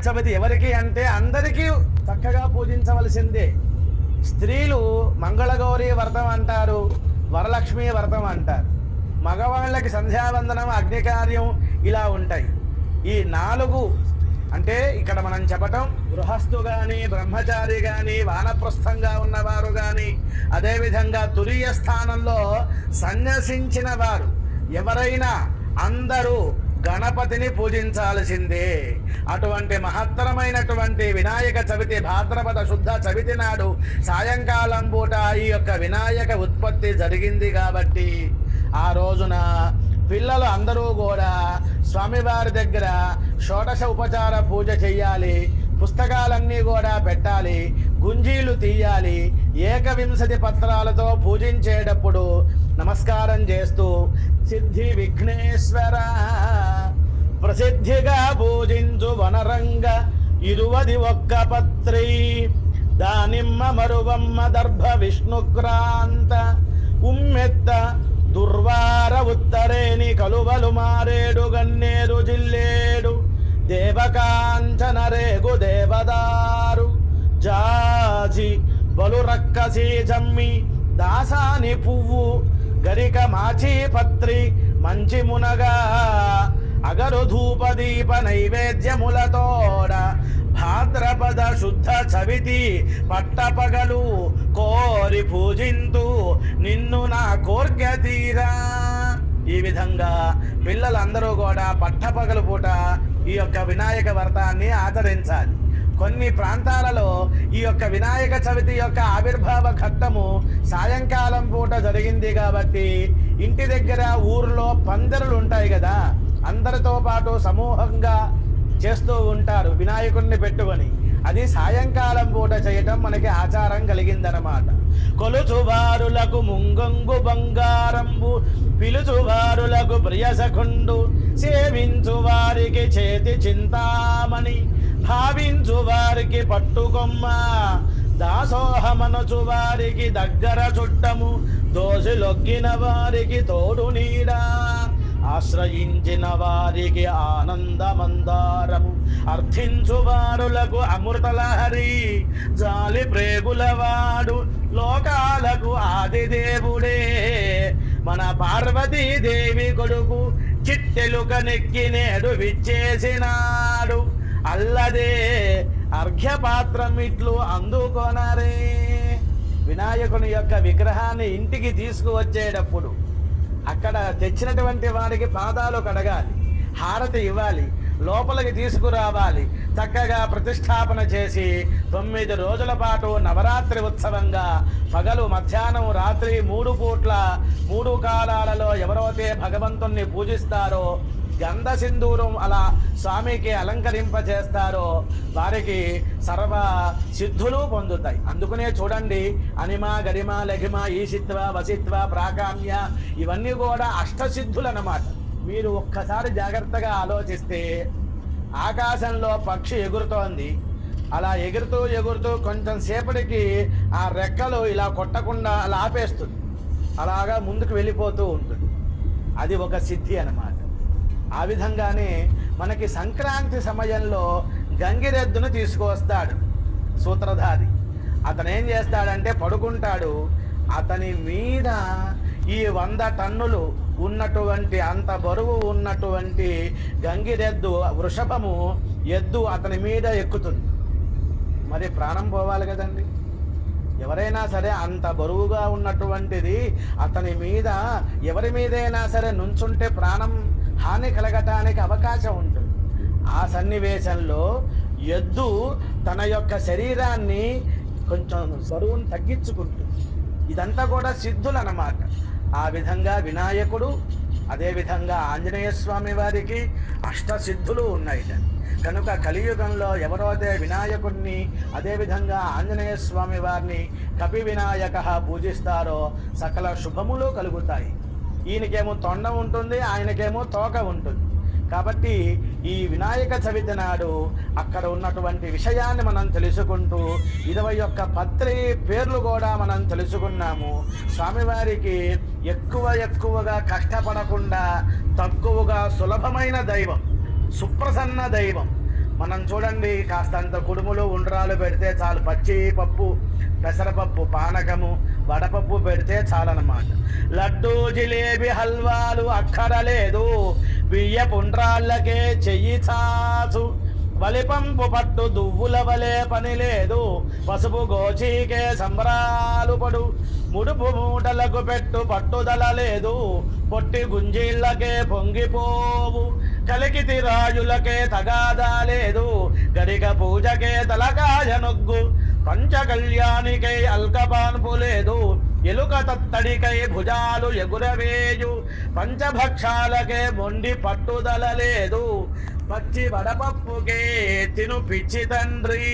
చవితి ఎవరికి అంటే అందరికీ చక్కగా పూజించవలసిందే. స్త్రీలు మంగళగౌరి వ్రతం అంటారు, వరలక్ష్మి వ్రతం అంటారు. మగవాళ్ళకి సంధ్యావందనం, అగ్నికార్యం ఇలా ఉంటాయి. ఈ 4 అంటే ఇక్కడ మనం చెప్పటం గృహస్థు కానీ, బ్రహ్మచారి కానీ, వానప్రస్థంగా ఉన్నవారు కానీ, అదేవిధంగా తురీయ స్థానంలో సన్యసించిన వారు ఎవరైనా అందరూ గణపతిని పూజించాల్సిందే. అటువంటి మహత్తరమైనటువంటి వినాయక చవితి భాద్రపద శుద్ధ చవితి నాడు సాయంకాలం పూట ఈ యొక్క వినాయక ఉత్పత్తి జరిగింది కాబట్టి ఆ రోజున పిల్లలు అందరూ కూడా స్వామివారి దగ్గర షోడశ ఉపచార పూజ చెయ్యాలి, పుస్తకాలన్నీ కూడా పెట్టాలి, గుంజీలు తీయాలి. 21 పత్రాలతో పూజించేటప్పుడు నమస్కారం చేస్తూ సిద్ధి విఘ్నేశ్వర ప్రసిద్ధిగా పూజించు వనరంగ 21 పత్రి దానిమ్మ మరువమ్మ దర్భ విష్ణుక్రాంత ఉమ్మెత్త దుర్వార ఉత్తరేని కలువలు మారేడు గన్నేరు జిల్లేడు దేవకాంచన రేగు దేవదారు జాజి బలు రక్కసి జమ్మి దాసాని పువ్వు గరిక మాచి పత్రి మంచి మునగా అగరు ధూప దీప నైవేద్యములతోడ భాద్రపద శుద్ధ చవితి పట్టపగలు కోరి పూజింతు నిన్ను నా కోర్కె తీరా. ఈ విధంగా పిల్లలందరూ కూడా పట్టపగలు పూట ఈ యొక్క వినాయక వ్రతాన్ని ఆచరించాలి. కొన్ని ప్రాంతాలలో ఈ యొక్క వినాయక చవితి యొక్క ఆవిర్భావ ఘట్టము సాయంకాలం పూట జరిగింది కాబట్టి ఇంటి దగ్గర ఊర్లో పందిరులు ఉంటాయి కదా, అందరితో పాటు సమూహంగా చేస్తూ ఉంటారు వినాయకుడిని పెట్టుకొని. అది సాయంకాలం పూట చేయటం మనకి ఆచారం కలిగిందనమాట. కొలుచువారులకు ముంగంగు బంగారంబు పిలుచువారులకు ప్రియసఖుండు సేవించు వారికి చేతి చింతామణి భావించు వారికి పట్టుకొమ్మ దాసోహమనచు వారికి దగ్గర చుట్టము దోసిలొగ్గిన వారికి తోడు నీడా ఆశ్రయించిన వారికి ఆనందమందారము అర్థించు వారులకు అమృతలహరి జాలి ప్రేగులవాడు లోకాలకు ఆదిదేవుడే మన పార్వతీదేవి కొడుకు చిట్టెలుక నెక్కి నేడు విచ్చేసినాడు అల్లదే అర్ఘ్యపాత్రం ఇట్లు అందుకొనరే. వినాయకుని యొక్క విగ్రహాన్ని ఇంటికి తీసుకువచ్చేటప్పుడు అక్కడ తెచ్చినటువంటి వారికి పాదాలు కడగాలి, హారతి ఇవ్వాలి, లోపలికి తీసుకురావాలి. చక్కగా ప్రతిష్టాపన చేసి 9 రోజుల పాటు నవరాత్రి ఉత్సవంగా పగలు మధ్యాహ్నం రాత్రి 3 పూట్ల 3 కాలాలలో ఎవరైతే భగవంతుణ్ణి పూజిస్తారో గంధ సింధూరం అలా స్వామికి అలంకరింపజేస్తారో వారికి సర్వ సిద్ధులు పొందుతాయి. అందుకనే చూడండి అనిమ గరిమ లఘిమ ఈశిత్వ వసిత్వ ప్రాకామ్య ఇవన్నీ కూడా అష్టసిద్ధులు అన్నమాట. మీరు ఒక్కసారి జాగ్రత్తగా ఆలోచిస్తే ఆకాశంలో పక్షి ఎగురుతోంది, అలా ఎగురుతూ ఎగురుతూ కొంచెం సేపటికి ఆ రెక్కలు ఇలా కొట్టకుండా అలా ఆపేస్తుంది, అలాగా ముందుకు వెళ్ళిపోతూ ఉంటుంది. అది ఒక సిద్ధి అన్నమాట. ఆ విధంగానే మనకి సంక్రాంతి సమయంలో గంగిరెద్దును తీసుకువస్తాడు సూత్రధారి. అతను ఏం చేస్తాడంటే పడుకుంటాడు, అతని మీద ఈ 100 టన్నులు ఉన్నటువంటి అంత బరువు ఉన్నటువంటి గంగిరెద్దు వృషభము ఎద్దు అతని మీద ఎక్కుతుంది. మరి ప్రాణం పోవాలి కదండి. ఎవరైనా సరే అంత బరువుగా ఉన్నటువంటిది అతని మీద ఎవరి మీదైనా సరే నుంచుంటే ప్రాణం హాని కలగటానికి అవకాశం ఉంటుంది. ఆ సన్నివేశంలో ఎద్దు తన యొక్క శరీరాన్ని కొంచెం బరువును తగ్గించుకుంటుంది. ఇదంతా కూడా సిద్ధులు అన్నమాట. ఆ విధంగా వినాయకుడు అదేవిధంగా ఆంజనేయ స్వామి వారికి అష్టసిద్ధులు ఉన్నాయి. కనుక కలియుగంలో ఎవరైతే వినాయకుడిని అదేవిధంగా ఆంజనేయ స్వామి వారిని కపి వినాయక పూజిస్తారో సకల శుభములు కలుగుతాయి. ఈయనకేమో తొండం ఉంటుంది, ఆయనకేమో తోక ఉంటుంది. కాబట్టి ఈ వినాయక చవితి నాడు అక్కడ ఉన్నటువంటి విషయాన్ని మనం తెలుసుకుంటూ 21 పత్రి పేర్లు కూడా మనం తెలుసుకున్నాము. స్వామివారికి ఎక్కువగా కష్టపడకుండా తక్కువగా సులభమైన దైవం, సుప్రసన్న దైవం, మనం చూడండి, కాస్తంత కుడుములు ఉండ్రాలు పెడితే చాలు, పచ్చి పప్పు, పెసరపప్పు, పానకము, వడపప్పు పెడితే చాలన్నమాట. లడ్డు జిలేబీ హల్వాలు అక్కరలేదు, బియ్యపు ఉండ్రాళ్ళకే చెయ్యి చాచు, వలిపంపు పట్టు దువ్వుల వలే పని లేదు, పసుపు గోచీకే సంబరాలు పడు, ముడుపు మూటలకు పెట్టు పట్టుదల లేదు, పొట్టి గుంజీళ్ళకే పొంగిపోవు, కలికితి రాజులకే తగాదా లేదు, గడిక పూజకే తలకాయ నొగ్గు, పంచకళ్యాణికై అల్కపాన్పు లేదు, ఎలుక తత్తడికై భుజాలు ఎగురవేయు, పంచభక్షాలకే మొండి పట్టుదల లేదు, పచ్చి వడపప్పుకే తిను పిచ్చి తండ్రి.